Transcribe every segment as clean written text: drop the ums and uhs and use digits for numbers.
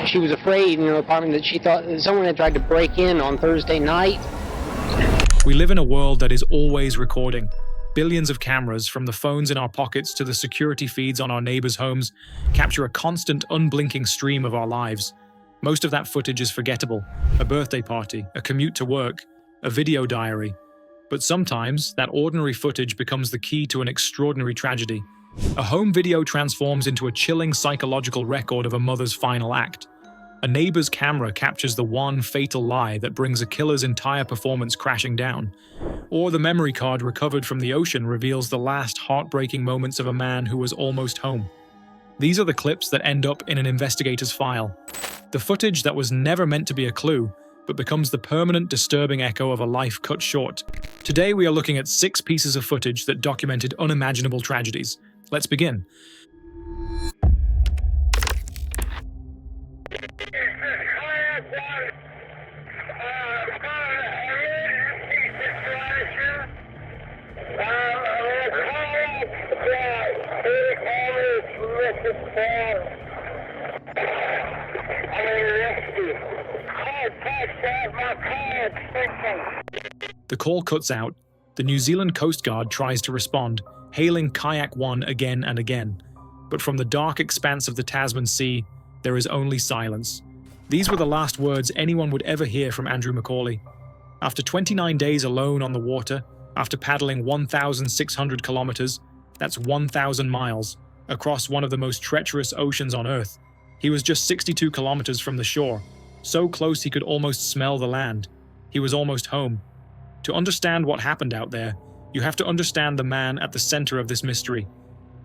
She was afraid in her apartment that she thought that someone had tried to break in on Thursday night. We live in a world that is always recording. Billions of cameras, from the phones in our pockets to the security feeds on our neighbors' homes, capture a constant, unblinking stream of our lives. Most of that footage is forgettable: a birthday party, a commute to work, a video diary. But sometimes, that ordinary footage becomes the key to an extraordinary tragedy. A home video transforms into a chilling psychological record of a mother's final act. A neighbor's camera captures the one fatal lie that brings a killer's entire performance crashing down. Or the memory card recovered from the ocean reveals the last heartbreaking moments of a man who was almost home. These are the clips that end up in an investigator's file. The footage that was never meant to be a clue, but becomes the permanent, disturbing echo of a life cut short. Today we are looking at 6 pieces of footage that documented unimaginable tragedies. Let's begin. The call cuts out. The New Zealand Coast Guard tries to respond, hailing Kayak 1 again and again. But from the dark expanse of the Tasman Sea, there is only silence. These were the last words anyone would ever hear from Andrew McCauley. After 29 days alone on the water, after paddling 1,600 kilometers, that's 1,000 miles, across one of the most treacherous oceans on Earth, he was just 62 kilometers from the shore, so close he could almost smell the land. He was almost home. To understand what happened out there, you have to understand the man at the center of this mystery.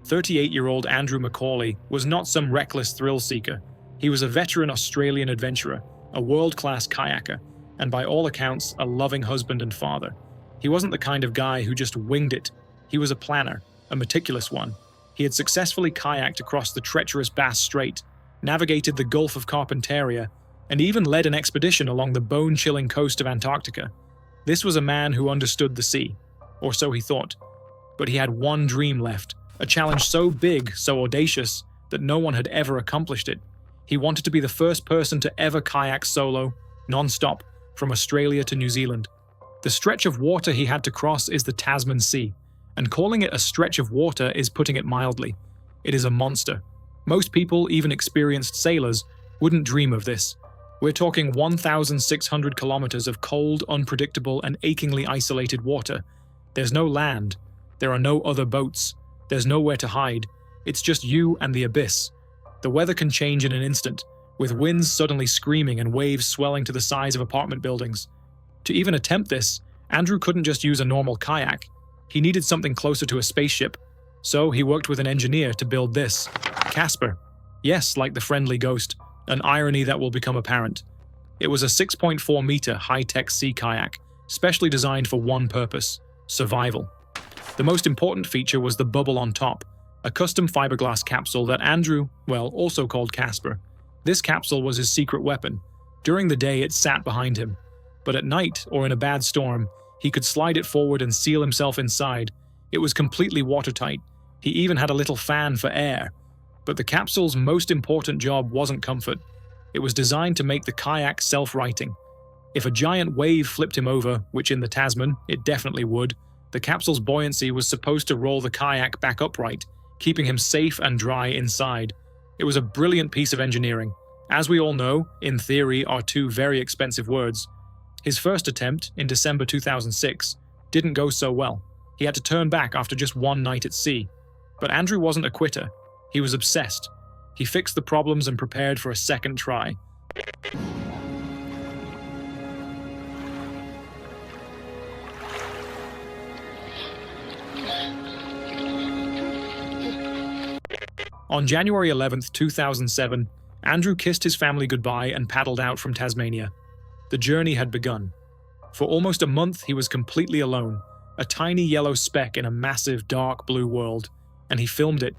38-year-old Andrew McCauley was not some reckless thrill-seeker. He was a veteran Australian adventurer, a world-class kayaker, and by all accounts, a loving husband and father. He wasn't the kind of guy who just winged it. He was a planner, a meticulous one. He had successfully kayaked across the treacherous Bass Strait, navigated the Gulf of Carpentaria, and even led an expedition along the bone-chilling coast of Antarctica. This was a man who understood the sea, or so he thought. But he had one dream left, a challenge so big, so audacious, that no one had ever accomplished it. He wanted to be the first person to ever kayak solo, non-stop, from Australia to New Zealand. The stretch of water he had to cross is the Tasman Sea, and calling it a stretch of water is putting it mildly. It is a monster. Most people, even experienced sailors, wouldn't dream of this. We're talking 1,600 kilometers of cold, unpredictable, and achingly isolated water. There's no land. There are no other boats. There's nowhere to hide. It's just you and the abyss. The weather can change in an instant, with winds suddenly screaming and waves swelling to the size of apartment buildings. To even attempt this, Andrew couldn't just use a normal kayak. He needed something closer to a spaceship. So he worked with an engineer to build this. Casper. Yes, like the friendly ghost. An irony that will become apparent. It was a 6.4-meter high-tech sea kayak, specially designed for one purpose: survival. The most important feature was the bubble on top, a custom fiberglass capsule that Andrew, also called Casper. This capsule was his secret weapon. During the day, it sat behind him. But at night, or in a bad storm, he could slide it forward and seal himself inside. It was completely watertight. He even had a little fan for air. But the capsule's most important job wasn't comfort. It was designed to make the kayak self-righting. If a giant wave flipped him over, which in the Tasman, it definitely would, the capsule's buoyancy was supposed to roll the kayak back upright, keeping him safe and dry inside. It was a brilliant piece of engineering. As we all know, in theory are two very expensive words. His first attempt, in December 2006, didn't go so well. He had to turn back after just one night at sea. But Andrew wasn't a quitter. He was obsessed. He fixed the problems and prepared for a second try. On January 11th, 2007, Andrew kissed his family goodbye and paddled out from Tasmania. The journey had begun. For almost a month, he was completely alone, a tiny yellow speck in a massive dark blue world, and he filmed it.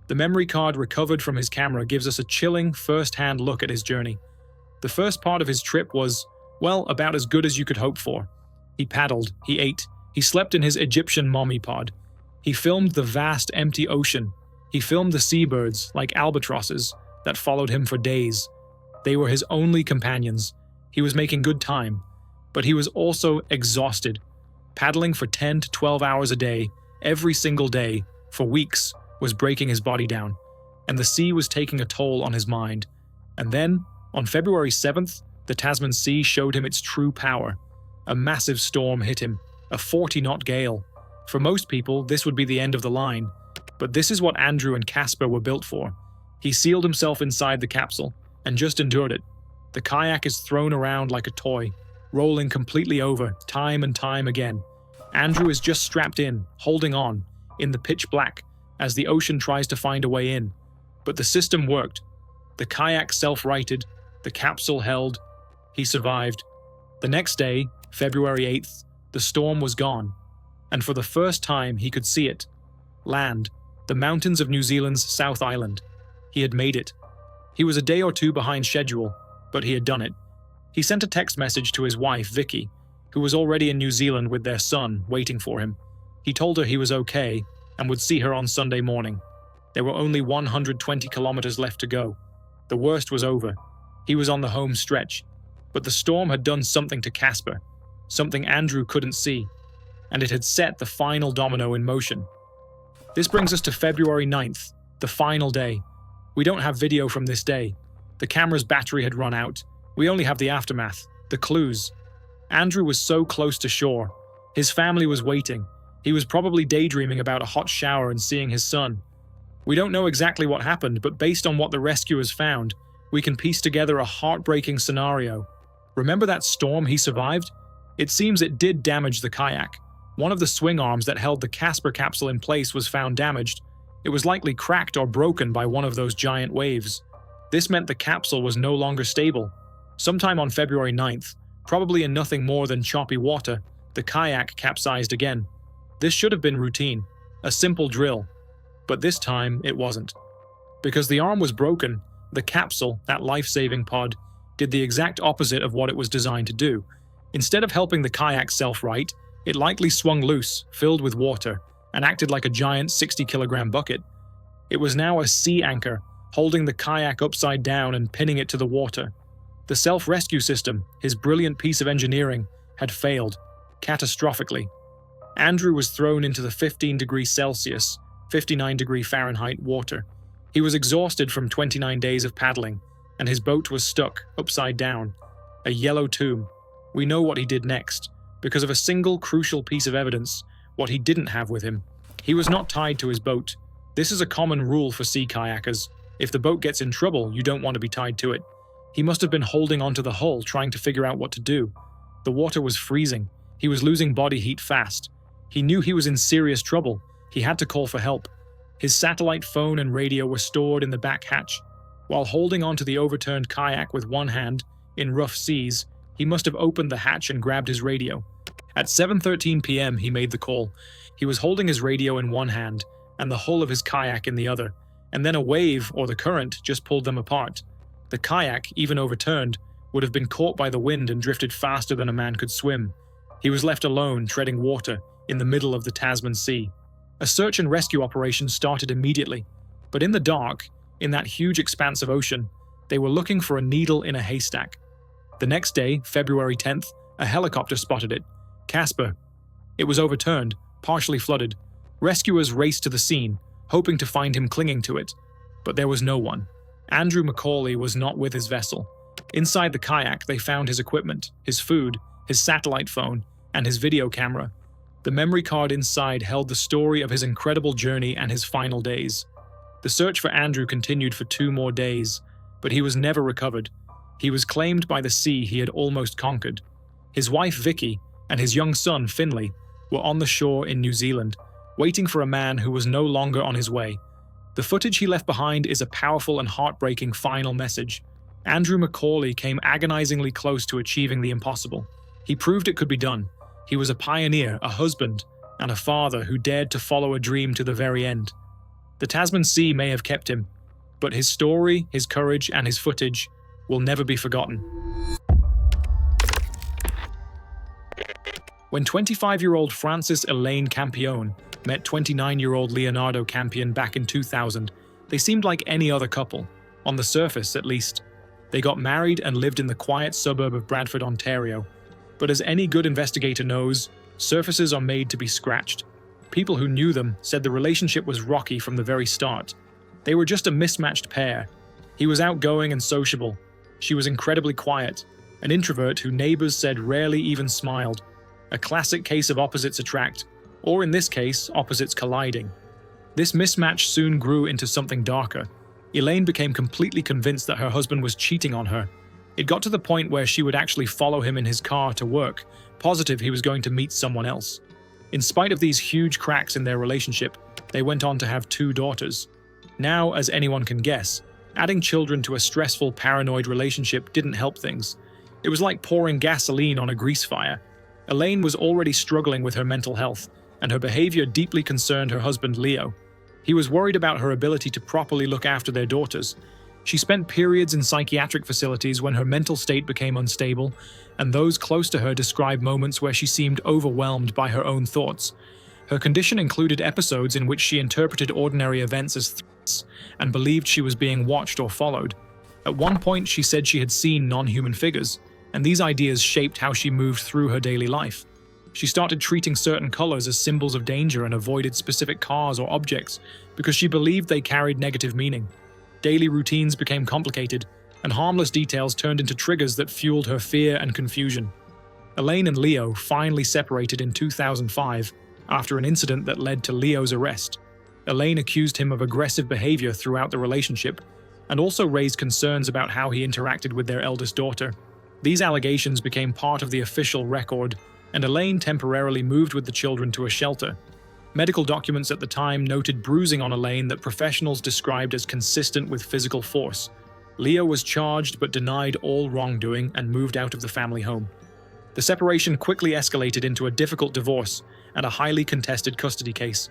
The memory card recovered from his camera gives us a chilling, first-hand look at his journey. The first part of his trip was, about as good as you could hope for. He paddled, he ate, he slept in his Egyptian mommy pod. He filmed the vast, empty ocean. He filmed the seabirds, like albatrosses, that followed him for days. They were his only companions. He was making good time, but he was also exhausted. Paddling for 10 to 12 hours a day, every single day, for weeks, was breaking his body down, and the sea was taking a toll on his mind. And then, on February 7th, the Tasman Sea showed him its true power. A massive storm hit him, a 40-knot gale. For most people, this would be the end of the line, but this is what Andrew and Casper were built for. He sealed himself inside the capsule, and just endured it. The kayak is thrown around like a toy, rolling completely over, time and time again. Andrew is just strapped in, holding on, in the pitch black, as the ocean tries to find a way in. But the system worked. The kayak self-righted, the capsule held. He survived. The next day, February 8th, the storm was gone, and for the first time he could see it. Land, the mountains of New Zealand's South Island. He had made it. He was a day or two behind schedule, but he had done it. He sent a text message to his wife, Vicky, who was already in New Zealand with their son, waiting for him. He told her he was okay and would see her on Sunday morning. There were only 120 kilometers left to go. The worst was over. He was on the home stretch. But the storm had done something to Casper, something Andrew couldn't see, and it had set the final domino in motion. This brings us to February 9th, the final day. We don't have video from this day. The camera's battery had run out. We only have the aftermath, the clues. Andrew was so close to shore. His family was waiting. He was probably daydreaming about a hot shower and seeing his son. We don't know exactly what happened, but based on what the rescuers found, we can piece together a heartbreaking scenario. Remember that storm he survived? It seems it did damage the kayak. One of the swing arms that held the Casper capsule in place was found damaged. It was likely cracked or broken by one of those giant waves. This meant the capsule was no longer stable. Sometime on February 9th, probably in nothing more than choppy water, the kayak capsized again. This should have been routine, a simple drill. But this time, it wasn't. Because the arm was broken, the capsule, that life-saving pod, did the exact opposite of what it was designed to do. Instead of helping the kayak self-right, it likely swung loose, filled with water, and acted like a giant 60-kilogram bucket. It was now a sea anchor, holding the kayak upside down and pinning it to the water. The self-rescue system, his brilliant piece of engineering, had failed, catastrophically. Andrew was thrown into the 15 degrees Celsius, 59 degree Fahrenheit water. He was exhausted from 29 days of paddling, and his boat was stuck, upside down. A yellow tomb. We know what he did next, because of a single crucial piece of evidence, what he didn't have with him. He was not tied to his boat. This is a common rule for sea kayakers. If the boat gets in trouble, you don't want to be tied to it. He must have been holding onto the hull, trying to figure out what to do. The water was freezing. He was losing body heat fast. He knew he was in serious trouble. He had to call for help. His satellite phone and radio were stored in the back hatch. While holding onto the overturned kayak with one hand, in rough seas, he must have opened the hatch and grabbed his radio. At 7:13 p.m. he made the call. He was holding his radio in one hand, and the hull of his kayak in the other, and then a wave, or the current, just pulled them apart. The kayak, even overturned, would have been caught by the wind and drifted faster than a man could swim. He was left alone, treading water, in the middle of the Tasman Sea. A search and rescue operation started immediately, but in the dark, in that huge expanse of ocean, they were looking for a needle in a haystack. The next day, February 10th, a helicopter spotted it. Casper. It was overturned, partially flooded. Rescuers raced to the scene, hoping to find him clinging to it. But there was no one. Andrew Macaulay was not with his vessel. Inside the kayak, they found his equipment, his food, his satellite phone, and his video camera. The memory card inside held the story of his incredible journey and his final days. The search for Andrew continued for 2 more days, but he was never recovered. He was claimed by the sea he had almost conquered. His wife Vicky and his young son Finley were on the shore in New Zealand, waiting for a man who was no longer on his way. The footage he left behind is a powerful and heartbreaking final message. Andrew Macaulay came agonizingly close to achieving the impossible. He proved it could be done. He was a pioneer, a husband, and a father who dared to follow a dream to the very end. The Tasman Sea may have kept him, but his story, his courage, and his footage will never be forgotten. When 25-year-old Frances Elaine Campione met 29-year-old Leonardo Campion back in 2000, they seemed like any other couple, on the surface at least. They got married and lived in the quiet suburb of Bradford, Ontario. But as any good investigator knows, surfaces are made to be scratched. People who knew them said the relationship was rocky from the very start. They were just a mismatched pair. He was outgoing and sociable. She was incredibly quiet, an introvert who neighbors said rarely even smiled. A classic case of opposites attract, or in this case, opposites colliding. This mismatch soon grew into something darker. Elaine became completely convinced that her husband was cheating on her. It got to the point where she would actually follow him in his car to work, positive he was going to meet someone else. In spite of these huge cracks in their relationship, they went on to have 2 daughters. Now, as anyone can guess, adding children to a stressful, paranoid relationship didn't help things. It was like pouring gasoline on a grease fire. Elaine was already struggling with her mental health, and her behavior deeply concerned her husband Leo. He was worried about her ability to properly look after their daughters. She spent periods in psychiatric facilities when her mental state became unstable, and those close to her described moments where she seemed overwhelmed by her own thoughts. Her condition included episodes in which she interpreted ordinary events as threats and believed she was being watched or followed. At one point, she said she had seen non-human figures, and these ideas shaped how she moved through her daily life. She started treating certain colors as symbols of danger and avoided specific cars or objects because she believed they carried negative meaning. Daily routines became complicated, and harmless details turned into triggers that fueled her fear and confusion. Elaine and Leo finally separated in 2005 after an incident that led to Leo's arrest. Elaine accused him of aggressive behavior throughout the relationship, and also raised concerns about how he interacted with their eldest daughter. These allegations became part of the official record, and Elaine temporarily moved with the children to a shelter. Medical documents at the time noted bruising on Elaine that professionals described as consistent with physical force. Leo was charged but denied all wrongdoing and moved out of the family home. The separation quickly escalated into a difficult divorce and a highly contested custody case.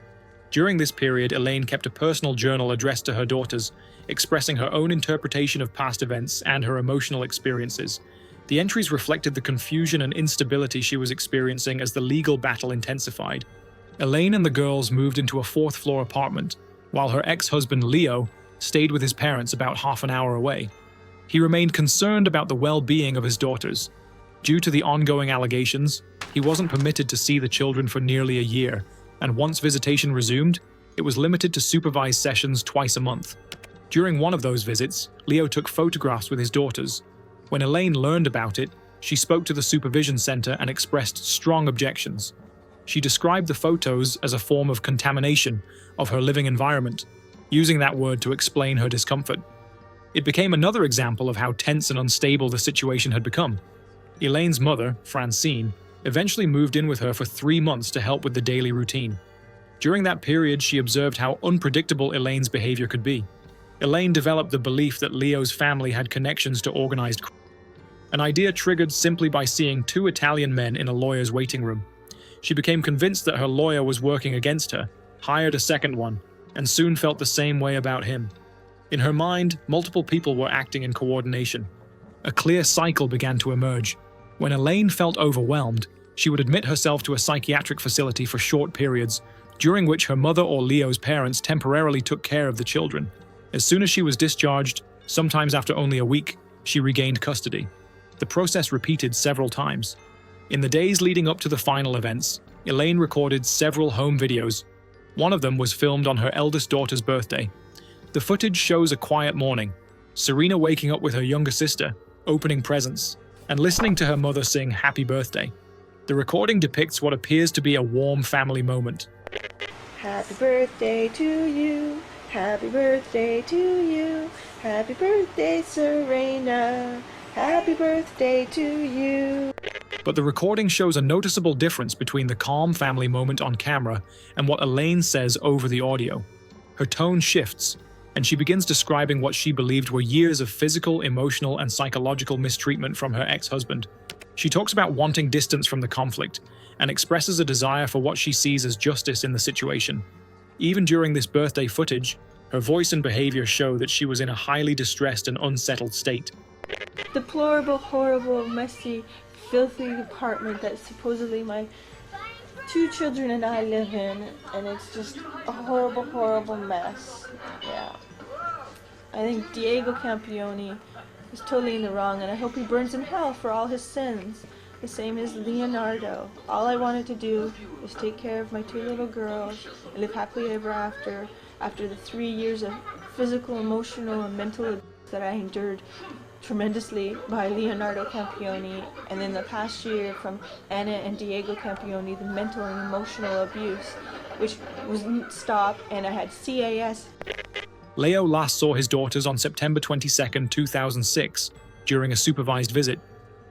During this period, Elaine kept a personal journal addressed to her daughters, expressing her own interpretation of past events and her emotional experiences. The entries reflected the confusion and instability she was experiencing as the legal battle intensified. Elaine and the girls moved into a 4th-floor apartment, while her ex-husband Leo stayed with his parents about half an hour away. He remained concerned about the well-being of his daughters. Due to the ongoing allegations, he wasn't permitted to see the children for nearly a year, and once visitation resumed, it was limited to supervised sessions twice a month. During one of those visits, Leo took photographs with his daughters. When Elaine learned about it, she spoke to the supervision center and expressed strong objections. She described the photos as a form of contamination of her living environment, using that word to explain her discomfort. It became another example of how tense and unstable the situation had become. Elaine's mother, Francine, eventually moved in with her for 3 months to help with the daily routine. During that period, she observed how unpredictable Elaine's behavior could be. Elaine developed the belief that Leo's family had connections to organized crime, an idea triggered simply by seeing 2 Italian men in a lawyer's waiting room. She became convinced that her lawyer was working against her, hired a second one, and soon felt the same way about him. In her mind, multiple people were acting in coordination. A clear cycle began to emerge. When Elaine felt overwhelmed, she would admit herself to a psychiatric facility for short periods, during which her mother or Leo's parents temporarily took care of the children. As soon as she was discharged, sometimes after only a week, she regained custody. The process repeated several times. In the days leading up to the final events, Elaine recorded several home videos. One of them was filmed on her eldest daughter's birthday. The footage shows a quiet morning, Serena waking up with her younger sister, opening presents, and listening to her mother sing Happy Birthday. The recording depicts what appears to be a warm family moment. Happy birthday to you. Happy birthday to you. Happy birthday, Serena. Happy birthday to you. But the recording shows a noticeable difference between the calm family moment on camera and what Elaine says over the audio. Her tone shifts, and she begins describing what she believed were years of physical, emotional, and psychological mistreatment from her ex-husband. She talks about wanting distance from the conflict and expresses a desire for what she sees as justice in the situation. Even during this birthday footage, her voice and behavior show that she was in a highly distressed and unsettled state. Deplorable, horrible, messy, filthy apartment that supposedly my 2 children and I live in, and it's just a horrible, horrible mess. Yeah. I think Diego Campione is totally in the wrong, and I hope he burns in hell for all his sins. The same as Leonardo. All I wanted to do was take care of my 2 little girls and live happily ever after the 3 years of physical, emotional, and mental abuse that I endured tremendously by Leonardo Campione, and then the past year from Anna and Diego Campione, the mental and emotional abuse, which wouldn't stop, and I had CAS. Leo last saw his daughters on September 22, 2006, during a supervised visit.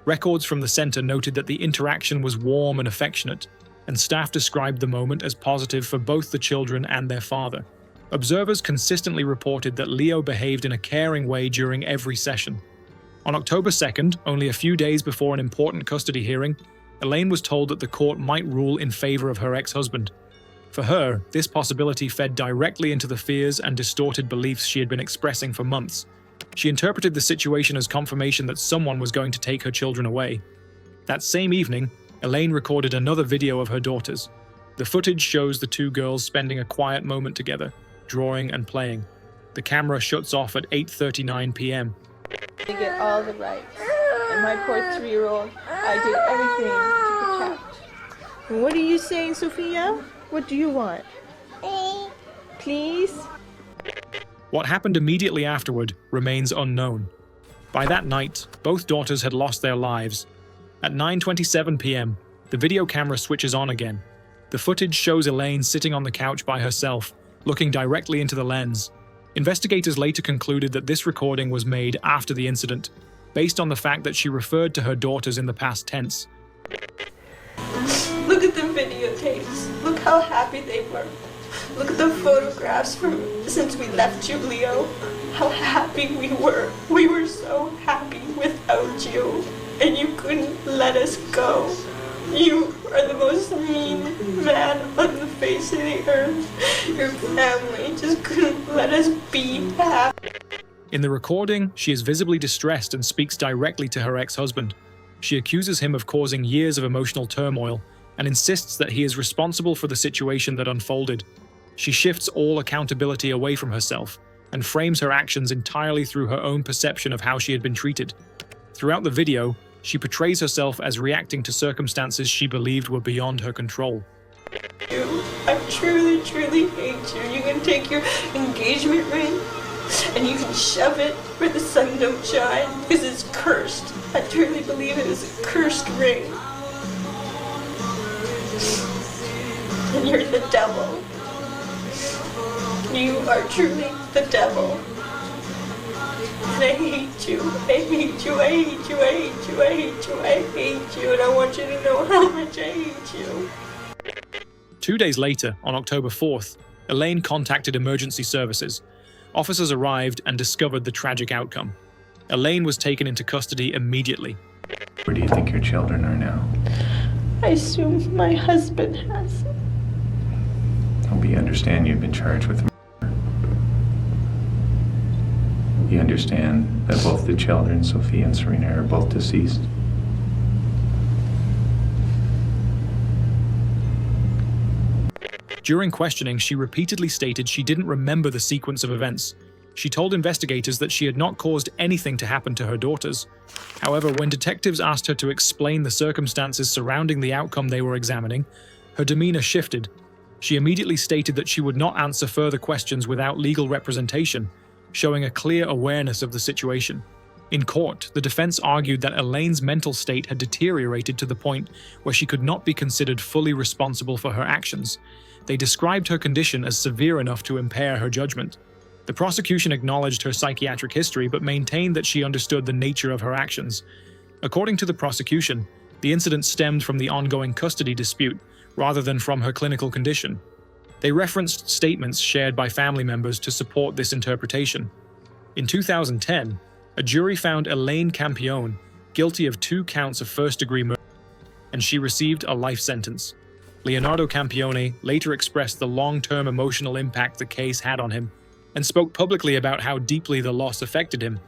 Records from the center noted that the interaction was warm and affectionate, and staff described the moment as positive for both the children and their father. Observers consistently reported that Leo behaved in a caring way during every session. On October 2nd, only a few days before an important custody hearing, Elaine was told that the court might rule in favor of her ex-husband. For her, this possibility fed directly into the fears and distorted beliefs she had been expressing for months. She interpreted the situation as confirmation that someone was going to take her children away. That same evening, Elaine recorded another video of her daughters. The footage shows the 2 girls spending a quiet moment together, drawing and playing. The camera shuts off at 8:39 p.m. To get all the rights, and my poor 3-year-old, I did everything to protect. And what are you saying, Sophia? What do you want? Please? What happened immediately afterward remains unknown. By that night, both daughters had lost their lives. At 9:27 p.m., the video camera switches on again. The footage shows Elaine sitting on the couch by herself, looking directly into the lens. Investigators later concluded that this recording was made after the incident, based on the fact that she referred to her daughters in the past tense. Look at the videotapes. Look how happy they were. Look at the photographs from since we left you, Leo. How happy we were. We were so happy without you, and you couldn't let us go. You are the most mean man on the face of the earth. Your family just couldn't let us be happy. In the recording, she is visibly distressed and speaks directly to her ex-husband. She accuses him of causing years of emotional turmoil and insists that he is responsible for the situation that unfolded. She shifts all accountability away from herself and frames her actions entirely through her own perception of how she had been treated. Throughout the video, she portrays herself as reacting to circumstances she believed were beyond her control. I truly, truly hate you. You can take your engagement ring and you can shove it where the sun don't shine because it's cursed. I truly believe it is a cursed ring. And you're the devil. You are truly the devil. And I hate you. I hate you. I hate you. I hate you. I hate you. I hate you. And I want you to know how much I hate you. 2 days later, on October 4th, Elaine contacted emergency services. Officers arrived and discovered the tragic outcome. Elaine was taken into custody immediately. Where do you think your children are now? I assume my husband has. We understand you've been charged with murder. You understand that both the children, Sophia and Serena, are both deceased. During questioning, she repeatedly stated she didn't remember the sequence of events. She told investigators that she had not caused anything to happen to her daughters. However, when detectives asked her to explain the circumstances surrounding the outcome they were examining, her demeanor shifted. She immediately stated that she would not answer further questions without legal representation, showing a clear awareness of the situation. In court, the defense argued that Elaine's mental state had deteriorated to the point where she could not be considered fully responsible for her actions. They described her condition as severe enough to impair her judgment. The prosecution acknowledged her psychiatric history but maintained that she understood the nature of her actions. According to the prosecution, the incident stemmed from the ongoing custody dispute rather than from her clinical condition. They referenced statements shared by family members to support this interpretation. In 2010, a jury found Elaine Campione guilty of 2 counts of first-degree murder, and she received a life sentence. Leonardo Campione later expressed the long-term emotional impact the case had on him, and spoke publicly about how deeply the loss affected him.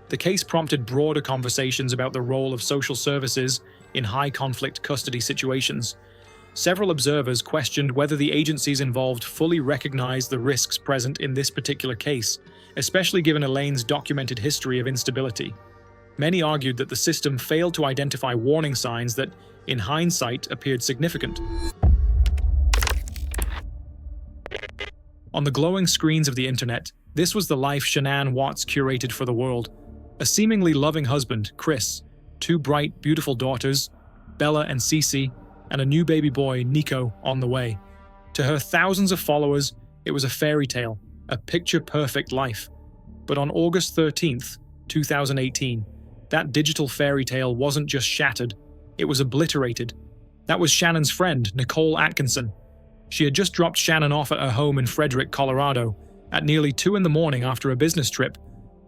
The case prompted broader conversations about the role of social services in high-conflict custody situations. Several observers questioned whether the agencies involved fully recognized the risks present in this particular case, especially given Elaine's documented history of instability. Many argued that the system failed to identify warning signs that, in hindsight, appeared significant. On the glowing screens of the internet, this was the life Shanann Watts curated for the world. A seemingly loving husband, Chris, 2 bright, beautiful daughters, Bella and Cece, and a new baby boy, Nico, on the way. To her thousands of followers, it was a fairy tale, a picture-perfect life. But on August 13th, 2018, that digital fairy tale wasn't just shattered, it was obliterated. That was Shannon's friend, Nicole Atkinson. She had just dropped Shannon off at her home in Frederick, Colorado, at nearly 2 in the morning after a business trip.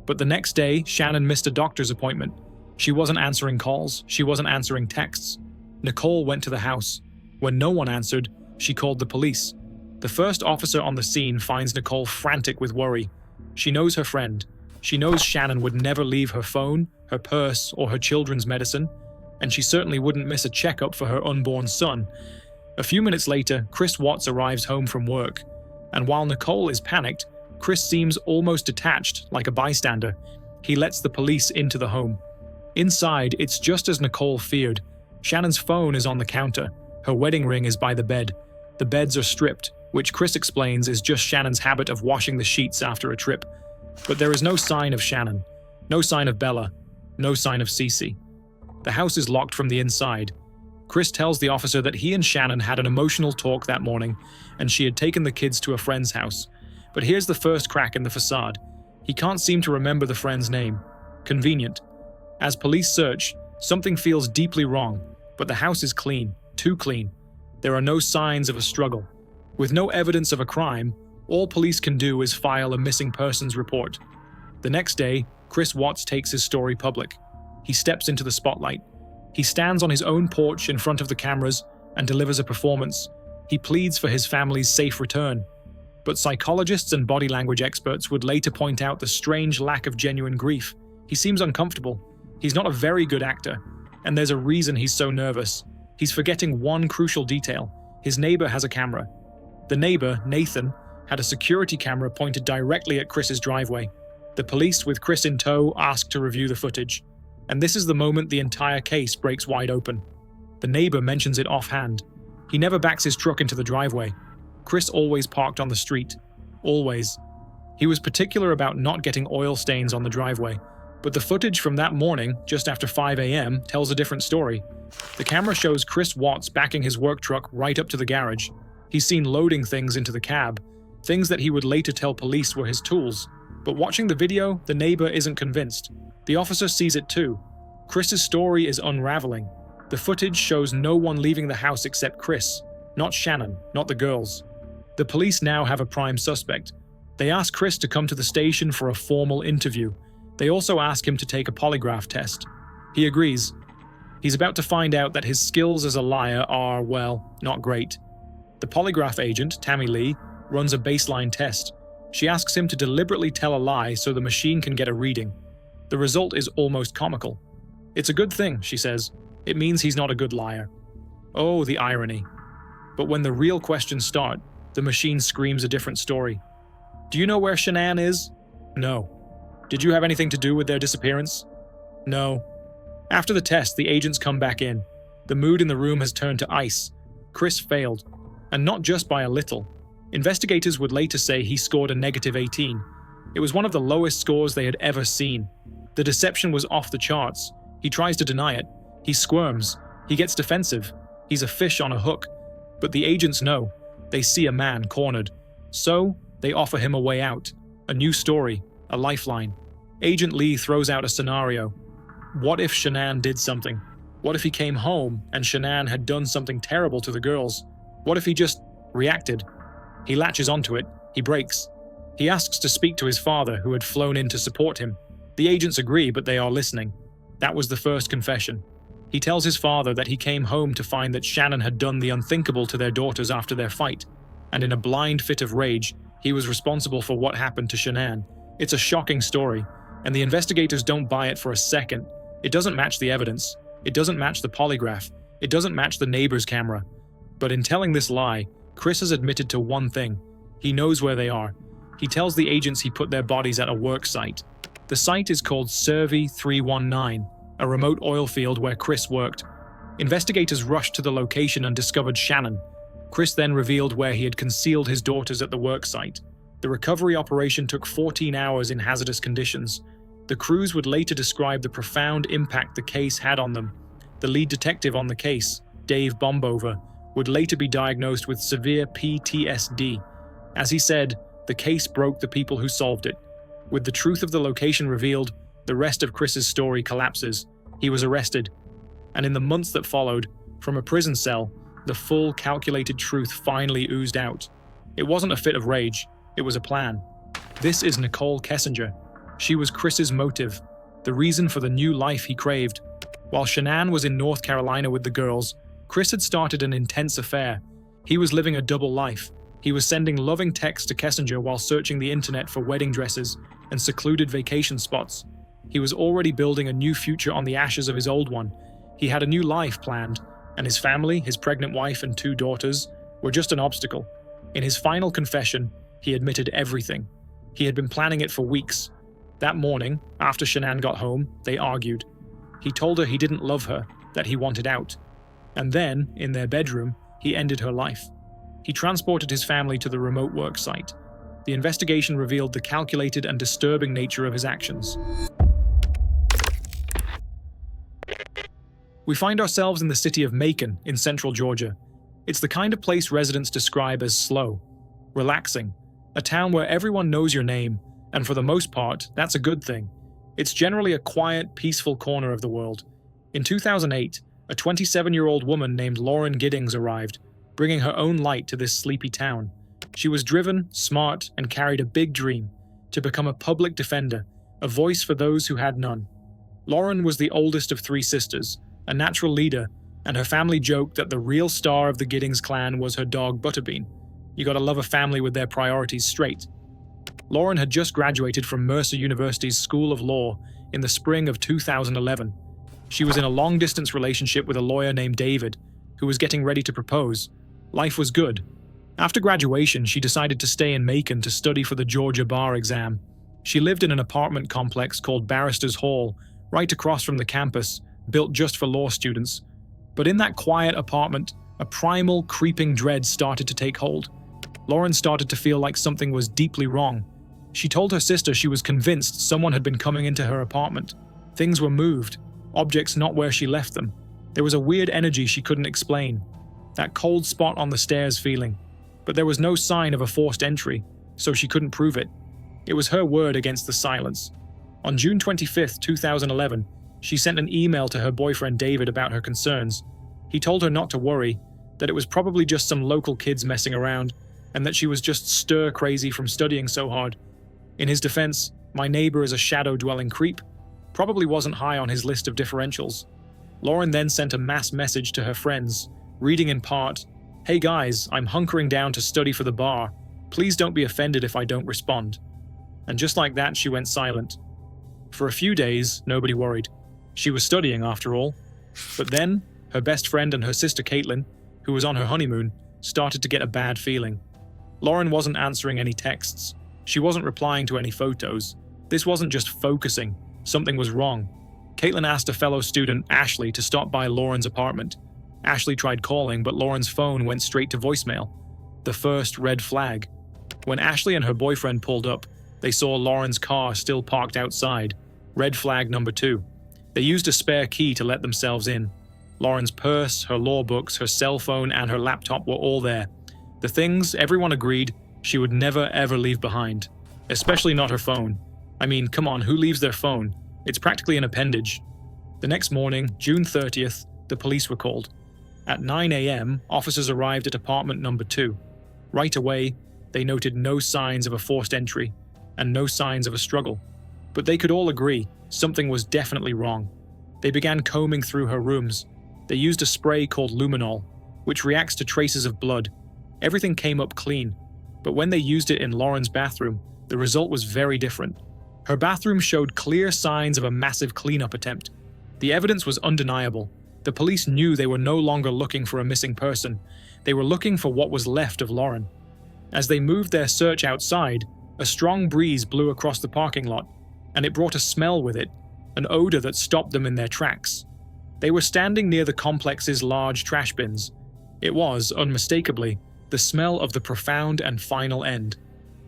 But the next day, Shannon missed a doctor's appointment. She wasn't answering calls, she wasn't answering texts. Nicole went to the house. When no one answered, she called the police. The first officer on the scene finds Nicole frantic with worry. She knows her friend. She knows Shannon would never leave her phone, her purse, or her children's medicine, and she certainly wouldn't miss a checkup for her unborn son. A few minutes later, Chris Watts arrives home from work, and while Nicole is panicked, Chris seems almost detached, like a bystander. He lets the police into the home. Inside, it's just as Nicole feared. Shannon's phone is on the counter. Her wedding ring is by the bed. The beds are stripped, which Chris explains is just Shannon's habit of washing the sheets after a trip. But there is no sign of Shannon, no sign of Bella, no sign of Cece. The house is locked from the inside. Chris tells the officer that he and Shannon had an emotional talk that morning, and she had taken the kids to a friend's house. But here's the first crack in the facade. He can't seem to remember the friend's name. Convenient. As police search, something feels deeply wrong, but the house is clean, too clean. There are no signs of a struggle. With no evidence of a crime, all police can do is file a missing persons report. The next day, Chris Watts takes his story public. He steps into the spotlight. He stands on his own porch in front of the cameras and delivers a performance. He pleads for his family's safe return. But psychologists and body language experts would later point out the strange lack of genuine grief. He seems uncomfortable. He's not a very good actor, and there's a reason he's so nervous. He's forgetting one crucial detail. His neighbor has a camera. The neighbor, Nathan, had a security camera pointed directly at Chris's driveway. The police, with Chris in tow, ask to review the footage. And this is the moment the entire case breaks wide open. The neighbor mentions it offhand. He never backs his truck into the driveway. Chris always parked on the street. Always. He was particular about not getting oil stains on the driveway. But the footage from that morning, just after 5 a.m., tells a different story. The camera shows Chris Watts backing his work truck right up to the garage. He's seen loading things into the cab, things that he would later tell police were his tools. But watching the video, the neighbor isn't convinced. The officer sees it too. Chris's story is unraveling. The footage shows no one leaving the house except Chris, not Shannon, not the girls. The police now have a prime suspect. They ask Chris to come to the station for a formal interview. They also ask him to take a polygraph test. He agrees. He's about to find out that his skills as a liar are, well, not great. The polygraph agent, Tammy Lee, runs a baseline test. She asks him to deliberately tell a lie so the machine can get a reading. The result is almost comical. It's a good thing, she says. It means he's not a good liar. Oh, the irony. But when the real questions start, the machine screams a different story. Do you know where Shanann is? No. Did you have anything to do with their disappearance? No. After the test, the agents come back in. The mood in the room has turned to ice. Chris failed. And not just by a little. Investigators would later say he scored a -18. It was one of the lowest scores they had ever seen. The deception was off the charts. He tries to deny it. He squirms. He gets defensive. He's a fish on a hook. But the agents know. They see a man cornered. So, they offer him a way out. A new story. A lifeline. Agent Lee throws out a scenario. What if Shanann did something? What if he came home and Shanann had done something terrible to the girls? What if he just reacted? He latches onto it. He breaks. He asks to speak to his father, who had flown in to support him. The agents agree, but they are listening. That was the first confession. He tells his father that he came home to find that Shannon had done the unthinkable to their daughters after their fight, and in a blind fit of rage, he was responsible for what happened to Shanann. It's a shocking story, and the investigators don't buy it for a second. It doesn't match the evidence. It doesn't match the polygraph. It doesn't match the neighbor's camera. But in telling this lie, Chris has admitted to one thing. He knows where they are. He tells the agents he put their bodies at a work site. The site is called Survey 319, a remote oil field where Chris worked. Investigators rushed to the location and discovered Shannon. Chris then revealed where he had concealed his daughters at the work site. The recovery operation took 14 hours in hazardous conditions. The crews would later describe the profound impact the case had on them. The lead detective on the case, Dave Bombover, would later be diagnosed with severe PTSD. As he said, the case broke the people who solved it. With the truth of the location revealed, the rest of Chris's story collapses. He was arrested. And in the months that followed, from a prison cell, the full calculated truth finally oozed out. It wasn't a fit of rage, it was a plan. This is Nicole Kessinger. She was Chris's motive, the reason for the new life he craved. While Shanann was in North Carolina with the girls, Chris had started an intense affair. He was living a double life. He was sending loving texts to Kessinger while searching the internet for wedding dresses and secluded vacation spots. He was already building a new future on the ashes of his old one. He had a new life planned, and his family, his pregnant wife and 2 daughters, were just an obstacle. In his final confession, he admitted everything. He had been planning it for weeks. That morning, after Shanann got home, they argued. He told her he didn't love her, that he wanted out. And then, in their bedroom, he ended her life. He transported his family to the remote work site. The investigation revealed the calculated and disturbing nature of his actions. We find ourselves in the city of Macon in central Georgia. It's the kind of place residents describe as slow, relaxing, a town where everyone knows your name, and for the most part, that's a good thing. It's generally a quiet, peaceful corner of the world. In 2008, a 27-year-old woman named Lauren Giddings arrived, bringing her own light to this sleepy town. She was driven, smart, and carried a big dream: to become a public defender, a voice for those who had none. Lauren was the oldest of 3 sisters, a natural leader, and her family joked that the real star of the Giddings clan was her dog Butterbean. You gotta love a family with their priorities straight. Lauren had just graduated from Mercer University's School of Law in the spring of 2011. She was in a long-distance relationship with a lawyer named David, who was getting ready to propose. Life was good. After graduation, she decided to stay in Macon to study for the Georgia bar exam. She lived in an apartment complex called Barrister's Hall, right across from the campus, built just for law students. But in that quiet apartment, a primal, creeping dread started to take hold. Lauren started to feel like something was deeply wrong. She told her sister she was convinced someone had been coming into her apartment. Things were moved, objects not where she left them. There was a weird energy she couldn't explain. That cold spot on the stairs feeling. But there was no sign of a forced entry, so she couldn't prove it. It was her word against the silence. On June 25, 2011, she sent an email to her boyfriend David about her concerns. He told her not to worry, that it was probably just some local kids messing around, and that she was just stir-crazy from studying so hard. In his defense, my neighbor is a shadow-dwelling creep, probably wasn't high on his list of differentials. Lauren then sent a mass message to her friends, reading in part, "Hey guys, I'm hunkering down to study for the bar. Please don't be offended if I don't respond." And just like that, she went silent. For a few days, nobody worried. She was studying, after all. But then, her best friend and her sister Caitlin, who was on her honeymoon, started to get a bad feeling. Lauren wasn't answering any texts. She wasn't replying to any photos. This wasn't just focusing. Something was wrong. Caitlin asked a fellow student, Ashley, to stop by Lauren's apartment. Ashley tried calling, but Lauren's phone went straight to voicemail. The first red flag. When Ashley and her boyfriend pulled up, they saw Lauren's car still parked outside. Red flag number 2. They used a spare key to let themselves in. Lauren's purse, her law books, her cell phone, and her laptop were all there. The things everyone agreed she would never ever leave behind. Especially not her phone. I mean, come on, who leaves their phone? It's practically an appendage. The next morning, June 30th, the police were called. At 9 a.m., officers arrived at apartment number 2. Right away, they noted no signs of a forced entry, and no signs of a struggle. But they could all agree something was definitely wrong. They began combing through her rooms. They used a spray called luminol, which reacts to traces of blood. Everything came up clean, but when they used it in Lauren's bathroom, the result was very different. Her bathroom showed clear signs of a massive cleanup attempt. The evidence was undeniable. The police knew they were no longer looking for a missing person. They were looking for what was left of Lauren. As they moved their search outside, a strong breeze blew across the parking lot. and it brought a smell with it, an odor that stopped them in their tracks. They were standing near the complex's large trash bins. It was, unmistakably, the smell of the profound and final end.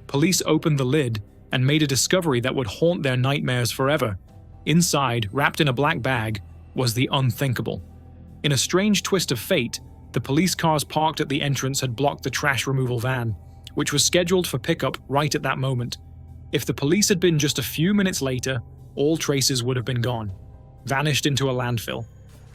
Police opened the lid and made a discovery that would haunt their nightmares forever. Inside, wrapped in a black bag, was the unthinkable. In a strange twist of fate, the police cars parked at the entrance had blocked the trash removal van, which was scheduled for pickup right at that moment. If the police had been just a few minutes later, all traces would have been gone, vanished into a landfill.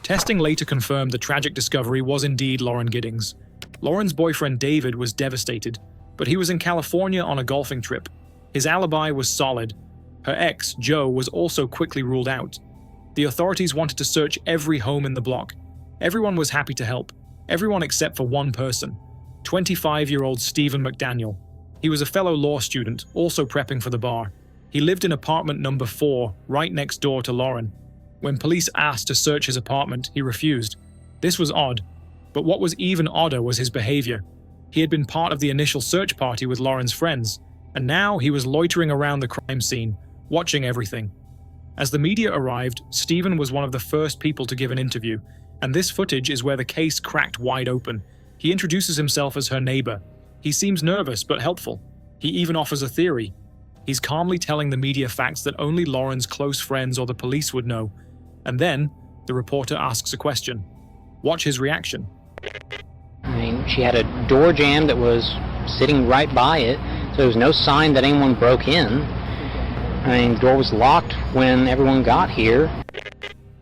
Testing later confirmed the tragic discovery was indeed Lauren Giddings. Lauren's boyfriend David was devastated, but he was in California on a golfing trip. His alibi was solid. Her ex, Joe, was also quickly ruled out. The authorities wanted to search every home in the block. Everyone was happy to help. Everyone except for one person, 25-year-old Stephen McDaniel. He was a fellow law student, also prepping for the bar. He lived in apartment number 4, right next door to Lauren. When police asked to search his apartment, he refused. This was odd, but what was even odder was his behavior. He had been part of the initial search party with Lauren's friends, and now he was loitering around the crime scene, watching everything. As the media arrived, Stephen was one of the first people to give an interview, and this footage is where the case cracked wide open. He introduces himself as her neighbor. He seems nervous but helpful. He even offers a theory. He's calmly telling the media facts that only Lauren's close friends or the police would know. And then, the reporter asks a question. Watch his reaction. I mean, she had a door jamb that was sitting right by it, so there was no sign that anyone broke in. I mean, the door was locked when everyone got here.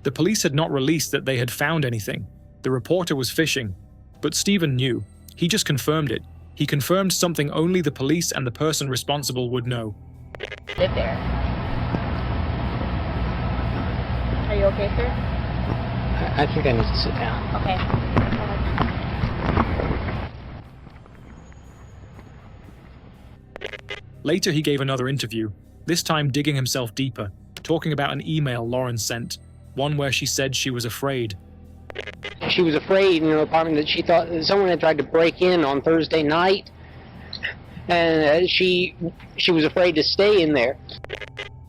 The police had not released that they had found anything. The reporter was fishing. But Stephen knew. He just confirmed it. He confirmed something only the police and the person responsible would know. Live there. Are you okay, sir? I think I need to sit down. Okay. Later he gave another interview, this time digging himself deeper, talking about an email Lauren sent, one where she said she was afraid. She was afraid in her apartment that she thought that someone had tried to break in on Thursday night, and she was afraid to stay in there.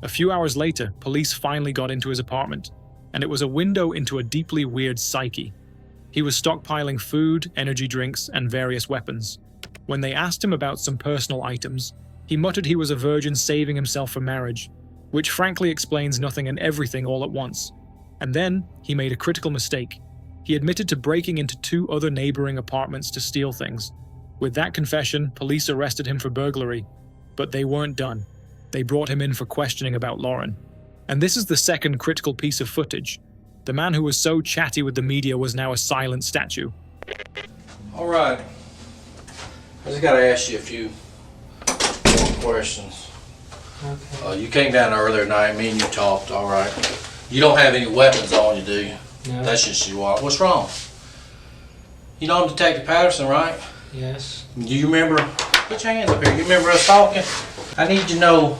A few hours later, police finally got into his apartment, and it was a window into a deeply weird psyche. He was stockpiling food, energy drinks, and various weapons. When they asked him about some personal items, he muttered he was a virgin saving himself for marriage, which frankly explains nothing and everything all at once. And then, he made a critical mistake. He admitted to breaking into 2 other neighboring apartments to steal things. With that confession, police arrested him for burglary. But they weren't done. They brought him in for questioning about Lauren. And this is the second critical piece of footage. The man who was so chatty with the media was now a silent statue. All right. I just got to ask you a few more questions. Okay. You came down earlier tonight, me and you talked, all right. You don't have any weapons on you, do you? No. That's just you are. What's wrong? You know I'm Detective Patterson, right? Yes. Do you remember? Put your hands up here. You remember us talking? I need to know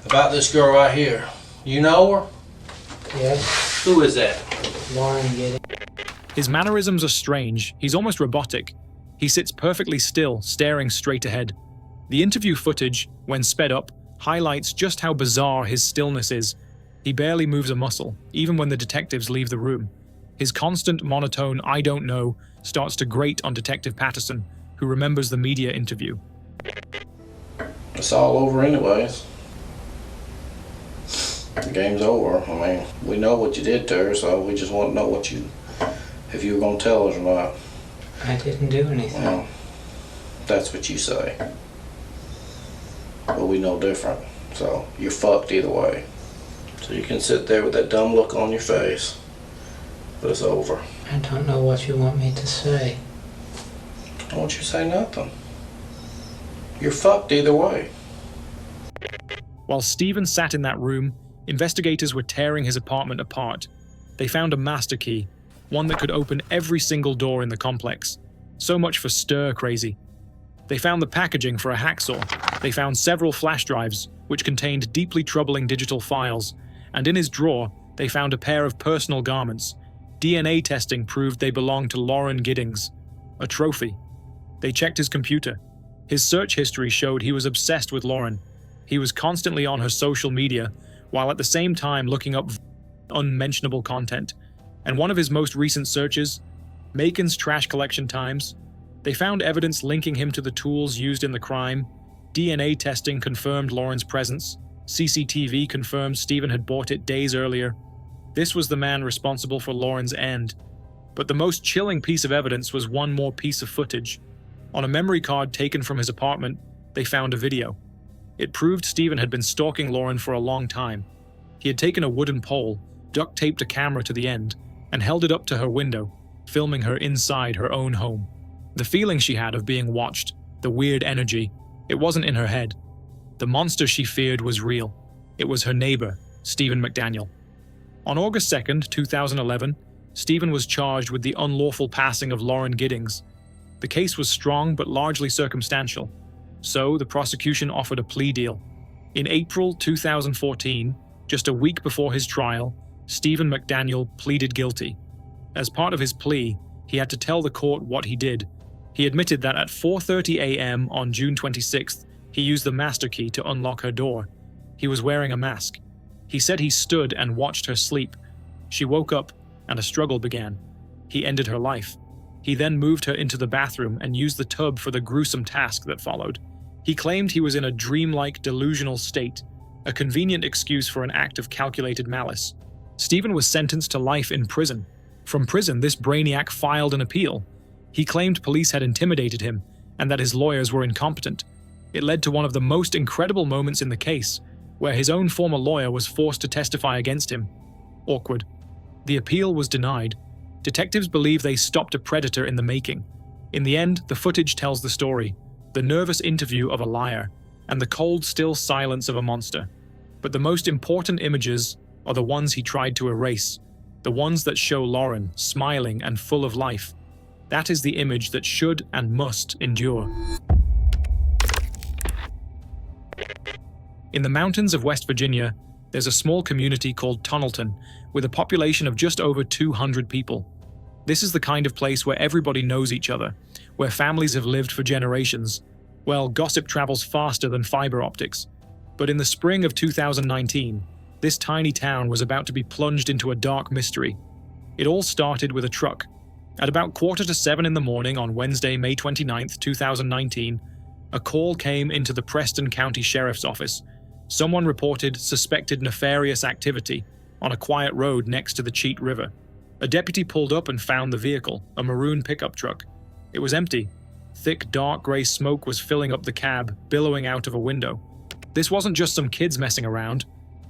about this girl right here. You know her? Yes. Who is that? Lauren Giddings. His mannerisms are strange. He's almost robotic. He sits perfectly still, staring straight ahead. The interview footage, when sped up, highlights just how bizarre his stillness is. He barely moves a muscle, even when the detectives leave the room. His constant monotone "I don't know" starts to grate on Detective Patterson, who remembers the media interview. It's all over anyways. The game's over. I mean, we know what you did to her, so we just want to know if you were going to tell us or not. I didn't do anything. Well, that's what you say. But we know different, so you're fucked either way. So you can sit there with that dumb look on your face, but it's over. I don't know what you want me to say. I don't want you to say nothing. You're fucked either way. While Stephen sat in that room, investigators were tearing his apartment apart. They found a master key, one that could open every single door in the complex. So much for stir crazy. They found the packaging for a hacksaw. They found several flash drives, which contained deeply troubling digital files. And in his drawer, they found a pair of personal garments. DNA testing proved they belonged to Lauren Giddings. A trophy. They checked his computer. His search history showed he was obsessed with Lauren. He was constantly on her social media, while at the same time looking up unmentionable content. And one of his most recent searches, Macon's trash collection times, they found evidence linking him to the tools used in the crime. DNA testing confirmed Lauren's presence. CCTV confirmed Stephen had bought it days earlier. This was the man responsible for Lauren's end. But the most chilling piece of evidence was one more piece of footage. On a memory card taken from his apartment, they found a video. It proved Stephen had been stalking Lauren for a long time. He had taken a wooden pole, duct taped a camera to the end, and held it up to her window, filming her inside her own home. The feeling she had of being watched, the weird energy, it wasn't in her head. The monster she feared was real. It was her neighbor, Stephen McDaniel. On August 2nd, 2011, Stephen was charged with the unlawful passing of Lauren Giddings. The case was strong but largely circumstantial, so the prosecution offered a plea deal. In April 2014, just a week before his trial, Stephen McDaniel pleaded guilty. As part of his plea, he had to tell the court what he did. He admitted that at 4:30 a.m. on June 26th, he used the master key to unlock her door. He was wearing a mask. He said he stood and watched her sleep. She woke up, and a struggle began. He ended her life. He then moved her into the bathroom and used the tub for the gruesome task that followed. He claimed he was in a dreamlike, delusional state, a convenient excuse for an act of calculated malice. Stephen was sentenced to life in prison. From prison, this brainiac filed an appeal. He claimed police had intimidated him and that his lawyers were incompetent. It led to one of the most incredible moments in the case, where his own former lawyer was forced to testify against him. Awkward. The appeal was denied. Detectives believe they stopped a predator in the making. In the end, the footage tells the story, the nervous interview of a liar, and the cold, still silence of a monster. But the most important images are the ones he tried to erase, the ones that show Lauren smiling and full of life. That is the image that should and must endure. In the mountains of West Virginia, there's a small community called Tunnelton, with a population of just over 200 people. This is the kind of place where everybody knows each other, where families have lived for generations. Well, gossip travels faster than fiber optics. But in the spring of 2019, this tiny town was about to be plunged into a dark mystery. It all started with a truck. At about 6:45 in the morning on Wednesday, May 29th, 2019, a call came into the Preston County Sheriff's Office. Someone reported suspected nefarious activity on a quiet road next to the Cheat River. A deputy pulled up and found the vehicle, a maroon pickup truck. It was empty. Thick, dark gray smoke was filling up the cab, billowing out of a window. This wasn't just some kids messing around.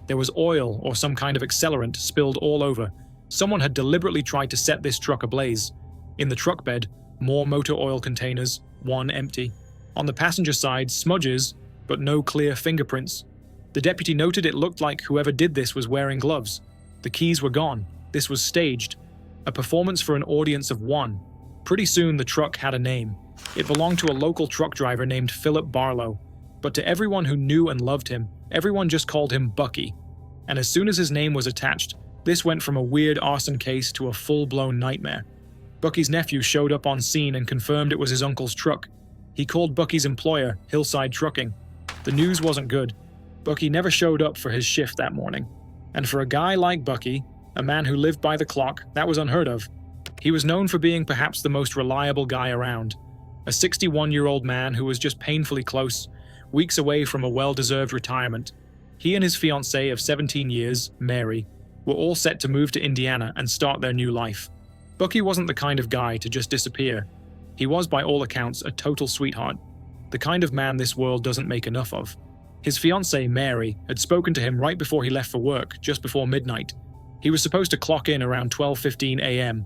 There was oil or some kind of accelerant spilled all over. Someone had deliberately tried to set this truck ablaze. In the truck bed, more motor oil containers, one empty. On the passenger side, smudges, but no clear fingerprints. The deputy noted it looked like whoever did this was wearing gloves. The keys were gone. This was staged. A performance for an audience of one. Pretty soon the truck had a name. It belonged to a local truck driver named Philip Barlow. But to everyone who knew and loved him, everyone just called him Bucky. And as soon as his name was attached, this went from a weird arson case to a full-blown nightmare. Bucky's nephew showed up on scene and confirmed it was his uncle's truck. He called Bucky's employer, Hillside Trucking. The news wasn't good. Bucky never showed up for his shift that morning. And for a guy like Bucky, a man who lived by the clock, that was unheard of. He was known for being perhaps the most reliable guy around. A 61-year-old man who was just painfully close, weeks away from a well-deserved retirement. He and his fiancée of 17 years, Mary, were all set to move to Indiana and start their new life. Bucky wasn't the kind of guy to just disappear. He was, by all accounts, a total sweetheart. The kind of man this world doesn't make enough of. His fiancée, Mary, had spoken to him right before he left for work, just before midnight. He was supposed to clock in around 12:15 a.m.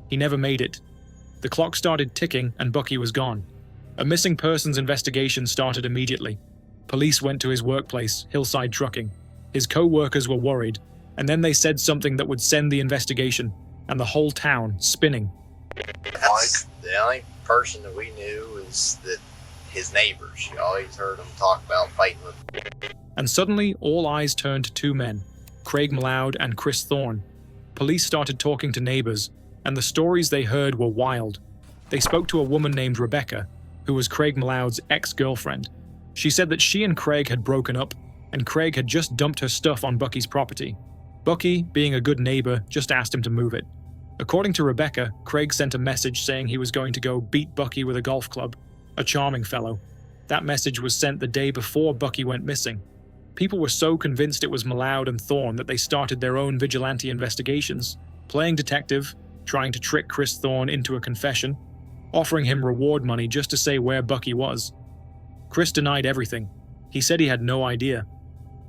He never made it. The clock started ticking and Bucky was gone. A missing persons investigation started immediately. Police went to his workplace, Hillside Trucking. His co-workers were worried, and then they said something that would send the investigation and the whole town spinning. The only person that we knew is that his neighbors. You always heard them talk about fighting with. And suddenly, all eyes turned to two men, Craig Maloud and Chris Thorne. Police started talking to neighbors, and the stories they heard were wild. They spoke to a woman named Rebecca, who was Craig Maloud's ex-girlfriend. She said that she and Craig had broken up, and Craig had just dumped her stuff on Bucky's property. Bucky, being a good neighbor, just asked him to move it. According to Rebecca, Craig sent a message saying he was going to go beat Bucky with a golf club. A charming fellow. That message was sent the day before Bucky went missing. People were so convinced it was Maloud and Thorne that they started their own vigilante investigations, playing detective, trying to trick Chris Thorne into a confession, offering him reward money just to say where Bucky was. Chris denied everything. He said he had no idea.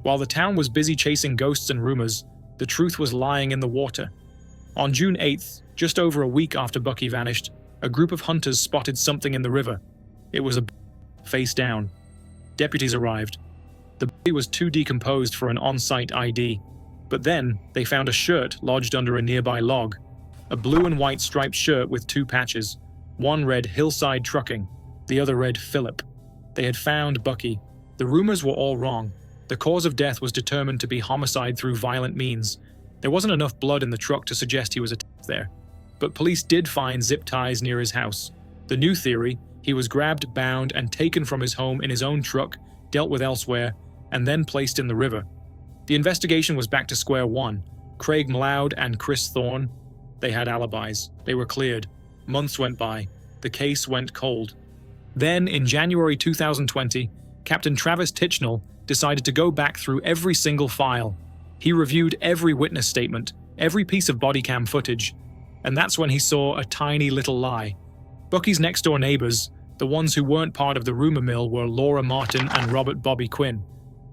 While the town was busy chasing ghosts and rumors, the truth was lying in the water. On June 8th, just over a week after Bucky vanished, a group of hunters spotted something in the river. It was a face down. Deputies arrived. The body was too decomposed for an on-site ID, but then they found a shirt lodged under a nearby log. A blue and white striped shirt with two patches. One read Hillside Trucking, the other read Phillip. They had found Bucky. The rumors were all wrong. The cause of death was determined to be homicide through violent means. There wasn't enough blood in the truck to suggest he was attacked there. But police did find zip ties near his house. The new theory, he was grabbed, bound, and taken from his home in his own truck, dealt with elsewhere, and then placed in the river. The investigation was back to square one. Craig Maloud and Chris Thorne, they had alibis. They were cleared. Months went by. The case went cold. Then, in January 2020, Captain Travis Tichnell decided to go back through every single file. He reviewed every witness statement, every piece of body cam footage, and that's when he saw a tiny little lie. Bucky's next-door neighbors, the ones who weren't part of the rumor mill, were Laura Martin and Robert Bobby Quinn.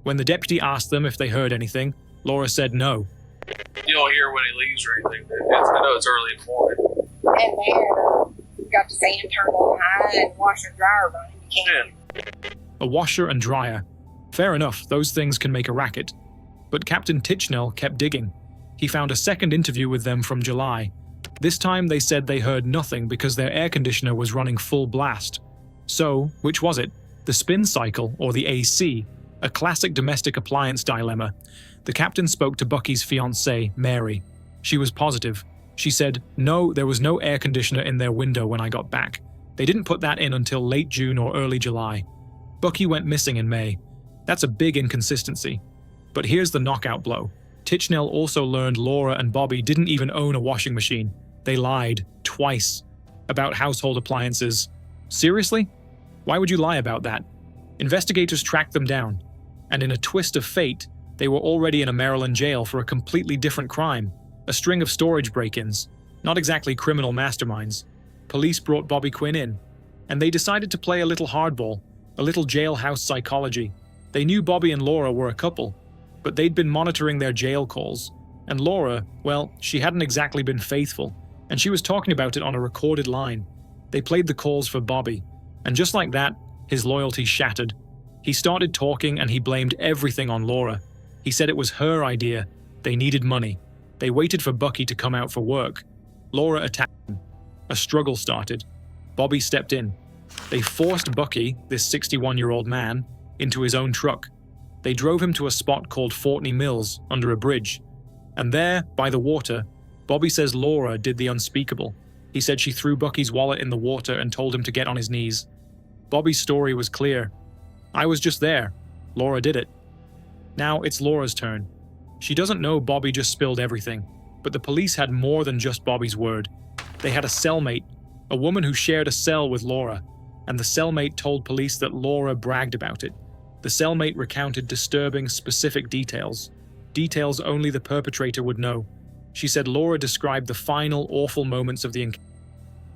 When the deputy asked them if they heard anything, Laura said no. You don't hear when he leaves or anything. I know it's early in the morning. And there, you got the sand turned on high and washer and dryer running. You can't. A washer and dryer. Fair enough, those things can make a racket. But Captain Tichnell kept digging. He found a second interview with them from July. This time they said they heard nothing because their air conditioner was running full blast. So, which was it? The spin cycle or the AC? A classic domestic appliance dilemma. The captain spoke to Bucky's fiancée, Mary. She was positive. She said, no, there was no air conditioner in their window when I got back. They didn't put that in until late June or early July. Bucky went missing in May. That's a big inconsistency. But here's the knockout blow. Tichnell also learned Laura and Bobby didn't even own a washing machine. They lied, twice, about household appliances. Seriously? Why would you lie about that? Investigators tracked them down, and in a twist of fate, they were already in a Maryland jail for a completely different crime, a string of storage break-ins, not exactly criminal masterminds. Police brought Bobby Quinn in, and they decided to play a little hardball, a little jailhouse psychology. They knew Bobby and Laura were a couple, but they'd been monitoring their jail calls, and Laura, well, she hadn't exactly been faithful, and she was talking about it on a recorded line. They played the calls for Bobby, and just like that, his loyalty shattered. He started talking and he blamed everything on Laura. He said it was her idea. They needed money. They waited for Bucky to come out for work. Laura attacked him. A struggle started. Bobby stepped in. They forced Bucky, this 61-year-old man, into his own truck. They drove him to a spot called Fortney Mills, under a bridge. And there, by the water, Bobby says Laura did the unspeakable. He said she threw Bucky's wallet in the water and told him to get on his knees. Bobby's story was clear. I was just there. Laura did it. Now it's Laura's turn. She doesn't know Bobby just spilled everything, but the police had more than just Bobby's word. They had a cellmate, a woman who shared a cell with Laura, and the cellmate told police that Laura bragged about it. The cellmate recounted disturbing, specific details only the perpetrator would know. She said Laura described the final, awful moments of the encounter,